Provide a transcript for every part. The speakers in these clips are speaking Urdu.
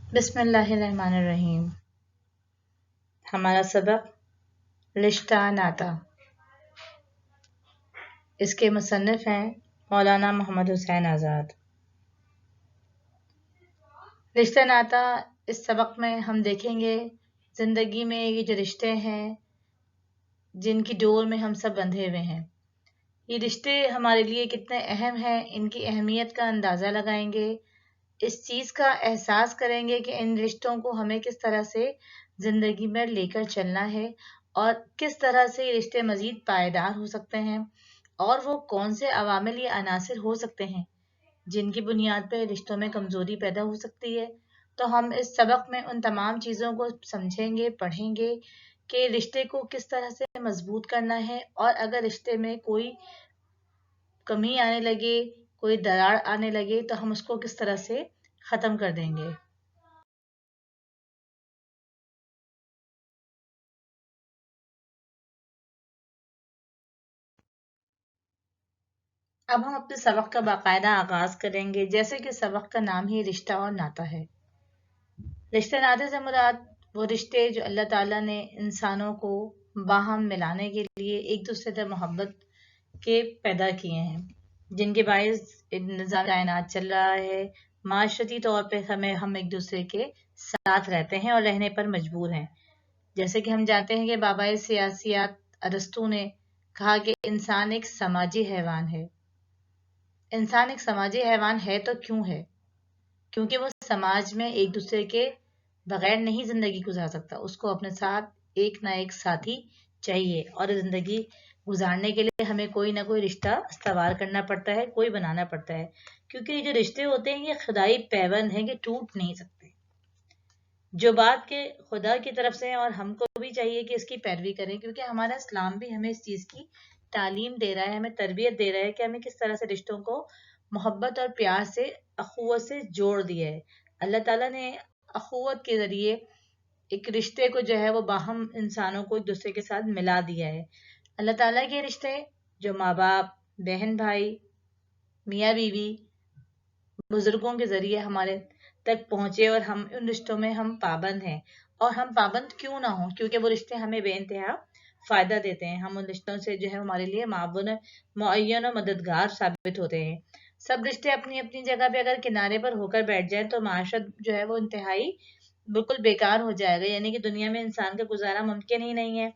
بسم اللہ الرحمن الرحیم۔ ہمارا سبق رشتہ ناتا، اس کے مصنف ہیں مولانا محمد حسین آزاد۔ رشتہ ناتا اس سبق میں ہم دیکھیں گے زندگی میں یہ جو رشتے ہیں جن کی ڈور میں ہم سب بندھے ہوئے ہیں، یہ رشتے ہمارے لیے کتنے اہم ہیں، ان کی اہمیت کا اندازہ لگائیں گے، اس چیز کا احساس کریں گے کہ ان رشتوں کو ہمیں کس طرح سے زندگی میں لے کر چلنا ہے اور کس طرح سے یہ رشتے مزید پائیدار ہو سکتے ہیں، اور وہ کون سے عوامل یا عناصر ہو سکتے ہیں جن کی بنیاد پہ رشتوں میں کمزوری پیدا ہو سکتی ہے۔ تو ہم اس سبق میں ان تمام چیزوں کو سمجھیں گے، پڑھیں گے کہ رشتے کو کس طرح سے مضبوط کرنا ہے، اور اگر رشتے میں کوئی کمی آنے لگے، کوئی دراڑ آنے لگے تو ہم اس کو کس طرح سے ختم کر دیں گے۔ اب ہم اپنے سبق کا باقاعدہ آغاز کریں گے، جیسے کہ سبق کا نام ہی رشتہ اور ناتا ہے۔ رشتے ناتے سے مراد وہ رشتے جو اللہ تعالیٰ نے انسانوں کو باہم ملانے کے لیے ایک دوسرے سے محبت کے پیدا کیے ہیں، جن کے باعث نظام کائنات چل رہا ہے، معاشرتی طور پہ ہم ایک دوسرے کے ساتھ رہتے ہیں اور رہنے پر مجبور ہیں۔ جیسے کہ ہم جانتے ہیں کہ بابائے سیاسیات ارسطو نے کہا کہ انسان ایک سماجی حیوان ہے۔ انسان ایک سماجی حیوان ہے تو کیوں ہے؟ کیونکہ وہ سماج میں ایک دوسرے کے بغیر نہیں زندگی گزار سکتا، اس کو اپنے ساتھ ایک نہ ایک ساتھی چاہیے، اور زندگی گزارنے کے لیے ہمیں کوئی نہ کوئی رشتہ استوار کرنا پڑتا ہے، کوئی بنانا پڑتا ہے، کیونکہ یہ جو رشتے ہوتے ہیں یہ خدائی پیوند ہیں کہ ٹوٹ نہیں سکتے۔ جو بات کہ خدا کی طرف سے ہے اور ہم کو بھی چاہیے کہ اس کی پیروی کریں، کیونکہ ہمارا اسلام بھی ہمیں اس چیز کی تعلیم دے رہا ہے، ہمیں تربیت دے رہا ہے کہ ہمیں کس طرح سے رشتوں کو محبت اور پیار سے، اخوت سے جوڑ دیا ہے۔ اللہ تعالیٰ نے اخوت کے ذریعے ایک رشتے کو جو ہے وہ باہم انسانوں کو ایک دوسرے کے ساتھ ملا دیا ہے۔ اللہ تعالیٰ کے رشتے جو ماں باپ، بہن بھائی، میاں بیوی، بزرگوں کے ذریعے ہمارے تک پہنچے، اور ہم ان رشتوں میں ہم پابند ہیں، اور ہم پابند کیوں نہ ہوں، کیونکہ وہ رشتے ہمیں بے انتہا فائدہ دیتے ہیں، ہم ان رشتوں سے جو ہے ہمارے لیے معاون، معین و مددگار ثابت ہوتے ہیں۔ سب رشتے اپنی اپنی جگہ پہ اگر کنارے پر ہو کر بیٹھ جائیں تو معاشرت جو ہے وہ انتہائی بالکل بیکار ہو جائے گا، یعنی کہ دنیا میں انسان کا گزارا ممکن ہی نہیں ہے۔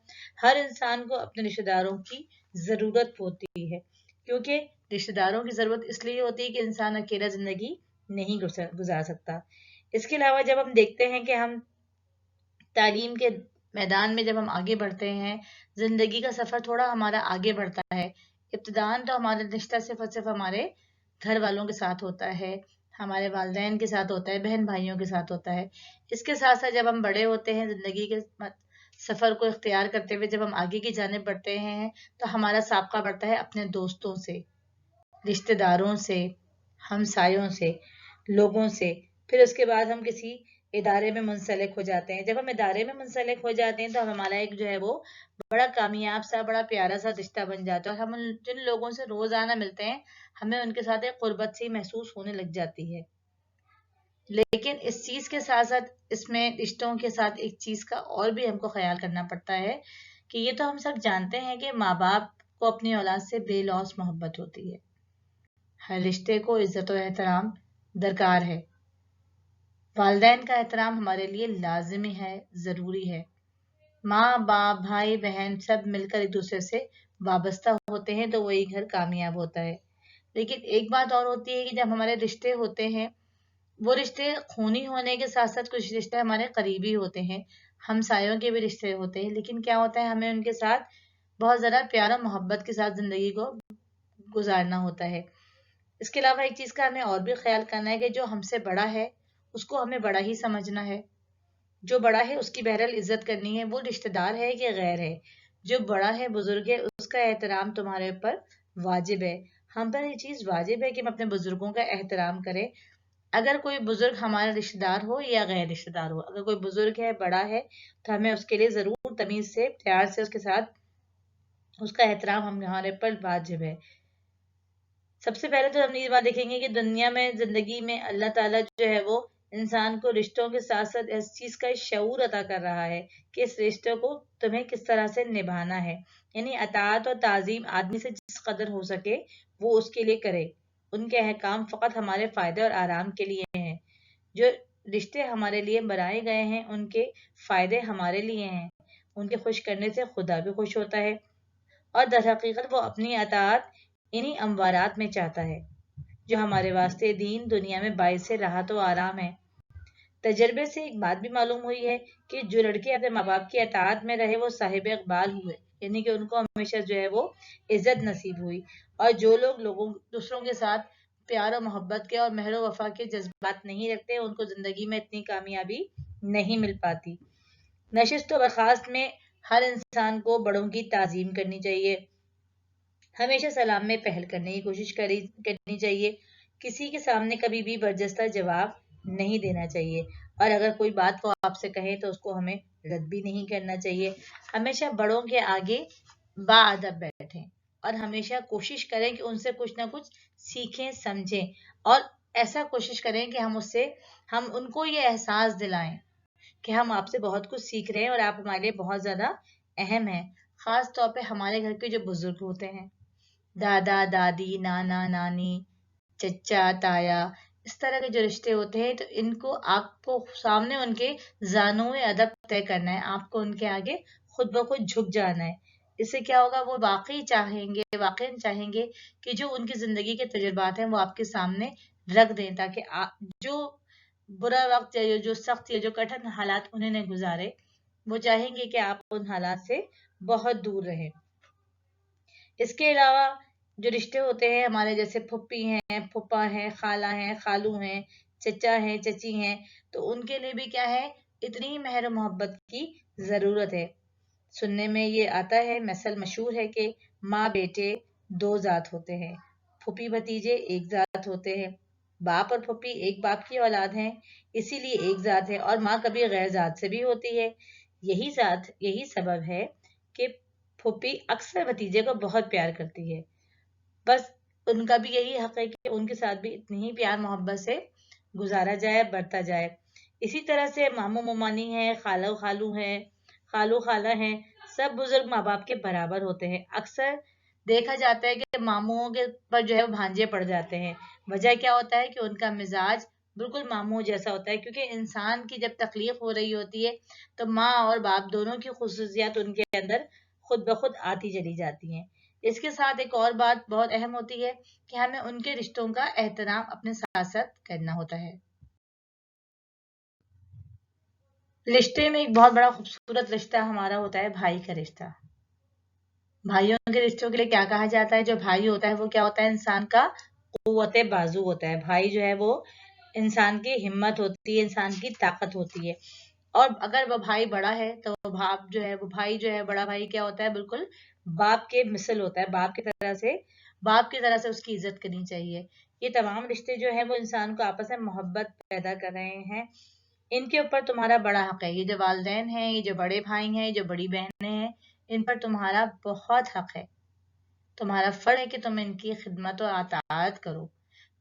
ہر انسان کو اپنے رشتہ داروں کی ضرورت ہوتی ہے، کیونکہ رشتہ داروں کی ضرورت اس لیے ہوتی ہے کہ انسان اکیلا زندگی نہیں گزار سکتا۔ اس کے علاوہ جب ہم دیکھتے ہیں کہ ہم تعلیم کے میدان میں جب ہم آگے بڑھتے ہیں، زندگی کا سفر تھوڑا ہمارا آگے بڑھتا ہے، ابتداً تو ہمارا رشتہ صرف اور صرف ہمارے گھر والوں کے ساتھ ہوتا ہے، ہمارے والدین کے ساتھ ہوتا ہے، بہن بھائیوں کے ساتھ ہوتا ہے۔ اس کے ساتھ ساتھ جب ہم بڑے ہوتے ہیں، زندگی کے سفر کو اختیار کرتے ہوئے جب ہم آگے کی جانب بڑھتے ہیں تو ہمارا سابقہ بڑھتا ہے اپنے دوستوں سے، رشتہ داروں سے، ہمسایوں سے، لوگوں سے۔ پھر اس کے بعد ہم کسی ادارے میں منسلک ہو جاتے ہیں۔ جب ہم ادارے میں منسلک ہو جاتے ہیں تو ہمارا ایک جو ہے وہ بڑا کامیاب سا، بڑا پیارا سا رشتہ بن جاتا ہے، اور ہم جن لوگوں سے روزانہ ملتے ہیں ہمیں ان کے ساتھ ایک قربت سی محسوس ہونے لگ جاتی ہے۔ لیکن اس چیز کے ساتھ ساتھ اس میں رشتوں کے ساتھ ایک چیز کا اور بھی ہم کو خیال کرنا پڑتا ہے کہ یہ تو ہم سب جانتے ہیں کہ ماں باپ کو اپنی اولاد سے بے لوث محبت ہوتی ہے، ہر رشتے کو عزت و احترام درکار ہے، والدین کا احترام ہمارے لیے لازمی ہے، ضروری ہے۔ ماں باپ، بھائی بہن سب مل کر ایک دوسرے سے وابستہ ہوتے ہیں تو وہی گھر کامیاب ہوتا ہے۔ لیکن ایک بات اور ہوتی ہے کہ جب ہمارے رشتے ہوتے ہیں، وہ رشتے خونی ہونے کے ساتھ ساتھ کچھ رشتے ہمارے قریبی ہوتے ہیں، ہمسایوں کے بھی رشتے ہوتے ہیں، لیکن کیا ہوتا ہے ہمیں ان کے ساتھ بہت زیادہ پیار و محبت کے ساتھ زندگی کو گزارنا ہوتا ہے۔ اس کے علاوہ ایک چیز کا ہمیں اور بھی خیال کرنا ہے کہ جو ہم سے بڑا ہے اس کو ہمیں بڑا ہی سمجھنا ہے، جو بڑا ہے اس کی بہرحال عزت کرنی ہے، وہ رشتہ دار ہے کہ غیر ہے، جو بڑا ہے، بزرگ ہے، اس کا احترام تمہارے اوپر واجب ہے۔ ہم پر یہ چیز واجب ہے کہ ہم اپنے بزرگوں کا احترام کریں، اگر کوئی بزرگ ہمارا رشتہ دار ہو یا غیر رشتہ دار ہو۔ اگر کوئی بزرگ ہے، بڑا ہے، تو ہمیں اس کے لیے ضرور تمیز سے، پیار سے اس کے ساتھ اس کا احترام ہمارے پر واجب ہے۔ سب سے پہلے تو ہم یہ بات دیکھیں گے کہ دنیا میں، زندگی میں اللہ تعالیٰ جو ہے وہ انسان کو رشتوں کے ساتھ ساتھ اس چیز کا شعور عطا کر رہا ہے کہ اس رشتے کو تمہیں کس طرح سے نبھانا ہے. یعنی اطاعت اور تعظیم آدمی سے جس قدر ہو سکے وہ اس کے لیے کرے. ان کے احکام فقط ہمارے فائدے اور آرام کے لیے ہیں. جو رشتے ہمارے لیے بنائے گئے ہیں ان کے فائدے ہمارے لیے ہیں. ان کے خوش کرنے سے خدا بھی خوش ہوتا ہے اور در حقیقت وہ اپنی اطاعت انہی اموارات میں چاہتا ہے جو ہمارے واسطے دین دنیا میں باعث راحت و آرام ہے. تجربے سے ایک بات بھی معلوم ہوئی ہے کہ جو لڑکے اپنے ماں باپ کی اطاعت میں رہے وہ صاحب اقبال ہوئے. یعنی کہ ان کو ہمیشہ جو ہے وہ عزت نصیب ہوئی. اور جو لوگ دوسروں کے ساتھ پیار و محبت کے اور مہر و وفا کے جذبات نہیں رکھتے ان کو زندگی میں اتنی کامیابی نہیں مل پاتی. نشست و برخاست میں ہر انسان کو بڑوں کی تعظیم کرنی چاہیے. ہمیشہ سلام میں پہل کرنے کی کوشش کرنی چاہیے. کسی کے سامنے کبھی بھی برجستہ جواب نہیں دینا چاہیے. اور اگر کوئی بات وہ آپ سے کہے تو اس کو ہمیں رد بھی نہیں کرنا چاہیے. ہمیشہ بڑوں کے آگے باادب بیٹھیں اور ہمیشہ کوشش کریں کہ ان سے کچھ نہ کچھ سیکھیں سمجھیں اور ایسا کوشش کریں کہ ہم ان کو یہ احساس دلائیں کہ ہم آپ سے بہت کچھ سیکھ رہے ہیں اور آپ ہمارے لیے بہت زیادہ اہم ہیں. خاص طور پہ ہمارے گھر کے جو بزرگ ہوتے ہیں دادا دادی نانا نانی چچا تایا اس طرح کے جو رشتے ہوتے ہیں تو ان کو آپ کو سامنے ان کے زانوئے ادب طے کرنا ہے. آپ کو ان کے آگے خود بخود جھک جانا ہے. اس سے کیا ہوگا وہ واقعی چاہیں گے کہ جو ان کی زندگی کے تجربات ہیں وہ آپ کے سامنے رکھ دیں تاکہ جو برا وقت یا جو سخت یا جو کٹھن حالات انہیں نے گزارے وہ چاہیں گے کہ آپ ان حالات سے بہت دور رہیں. اس کے علاوہ جو رشتے ہوتے ہیں ہمارے جیسے پھپھی ہیں پھپھا ہیں خالہ ہیں خالو ہیں چچا ہیں چچی ہیں تو ان کے لیے بھی کیا ہے اتنی مہر و محبت کی ضرورت ہے. سننے میں یہ آتا ہے مثل مشہور ہے کہ ماں بیٹے دو ذات ہوتے ہیں پھپھی بھتیجے ایک ذات ہوتے ہیں. باپ اور پھپھی ایک باپ کی اولاد ہیں اسی لیے ایک ذات ہے اور ماں کبھی غیر ذات سے بھی ہوتی ہے. یہی سبب ہے کہ پھپھی اکثر بھتیجے کو بہت پیار کرتی ہے. بس ان کا بھی یہی حق ہے کہ ان کے ساتھ بھی اتنی ہی پیار محبت سے گزارا جائے برتا جائے. اسی طرح سے ماموں ممانی ہیں خالو خالو ہیں خالو خالہ ہیں سب بزرگ ماں باپ کے برابر ہوتے ہیں. اکثر دیکھا جاتا ہے کہ ماموں کے پر جو ہے وہ بھانجے پڑ جاتے ہیں. وجہ کیا ہوتا ہے کہ ان کا مزاج بالکل ماموں جیسا ہوتا ہے کیونکہ انسان کی جب تخلیق ہو رہی ہوتی ہے تو ماں اور باپ دونوں کی خصوصیات ان کے اندر خود بخود آتی چلی جاتی ہیں. اس کے ساتھ ایک اور بات بہت اہم ہوتی ہے کہ ہمیں ان کے رشتوں کا احترام اپنے ساتھ ساتھ کرنا ہوتا ہے. رشتے میں ایک بہت بڑا خوبصورت رشتہ ہمارا ہوتا ہے بھائی کا رشتہ. بھائیوں کے رشتوں کے لیے کیا کہا جاتا ہے جو بھائی ہوتا ہے وہ کیا ہوتا ہے انسان کا قوت بازو ہوتا ہے. بھائی جو ہے وہ انسان کی ہمت ہوتی ہے انسان کی طاقت ہوتی ہے. اور اگر وہ بھائی بڑا ہے تو وہ بھائی جو ہے بڑا بھائی کیا ہوتا ہے بالکل باپ کے مثل ہوتا ہے. باپ کی طرح سے اس کی عزت کرنی چاہیے. یہ تمام رشتے جو ہیں وہ انسان کو آپس میں محبت پیدا کر رہے ہیں. ان کے اوپر تمہارا بڑا حق ہے. یہ جو والدین ہیں یہ جو بڑے بھائی ہیں جو بڑی بہنیں ہیں ان پر تمہارا بہت حق ہے. تمہارا فرض ہے کہ تم ان کی خدمت و اطاعت کرو.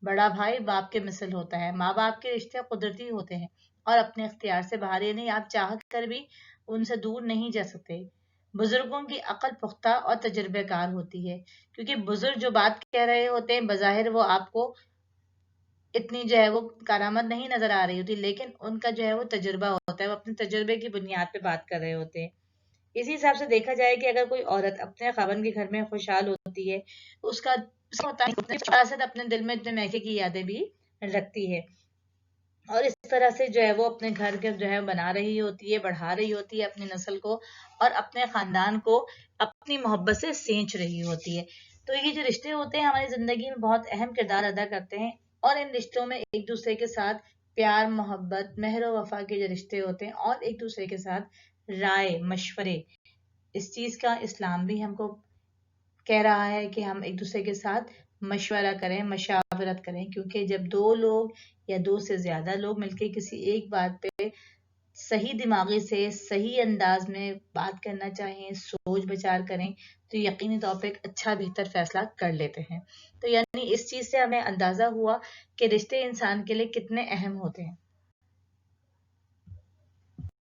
بڑا بھائی باپ کے مثل ہوتا ہے. ماں باپ کے رشتے قدرتی ہوتے ہیں اور اپنے اختیار سے باہر نہیں آپ چاہ کر بھی ان سے دور نہیں جا سکتے. بزرگوں کی عقل پختہ اور تجربہ کار ہوتی ہے کیونکہ بزرگ جو بات کہہ رہے ہوتے ہیں بظاہر وہ آپ کو اتنی جو ہے وہ کارآمد نہیں نظر آ رہی ہوتی لیکن ان کا جو ہے وہ تجربہ ہوتا ہے وہ اپنے تجربے کی بنیاد پہ بات کر رہے ہوتے ہیں. اسی حساب سے دیکھا جائے کہ اگر کوئی عورت اپنے خاوند کے گھر میں خوشحال ہوتی ہے اس کا اپنے دل میں اتنے میکے کی یادیں بھی رکھتی ہے اور اس طرح سے جو ہے وہ اپنے گھر کے جو ہے بنا رہی ہوتی ہے بڑھا رہی ہوتی ہے اپنی نسل کو اور اپنے خاندان کو اپنی محبت سے سینچ رہی ہوتی ہے. تو یہ جو رشتے ہوتے ہیں ہماری زندگی میں بہت اہم کردار ادا کرتے ہیں اور ان رشتوں میں ایک دوسرے کے ساتھ پیار محبت مہر و وفا کے جو رشتے ہوتے ہیں اور ایک دوسرے کے ساتھ رائے مشورے اس چیز کا اسلام بھی ہم کو کہہ رہا ہے کہ ہم ایک دوسرے کے ساتھ مشورہ کریں مشاورت کریں کیونکہ جب دو لوگ یا دو سے زیادہ لوگ مل کے کسی ایک بات پہ صحیح دماغی سے صحیح انداز میں بات کرنا چاہیں سوچ بچار کریں تو یقینی طور پہ ایک اچھا بہتر فیصلہ کر لیتے ہیں. تو یعنی اس چیز سے ہمیں اندازہ ہوا کہ رشتے انسان کے لیے کتنے اہم ہوتے ہیں.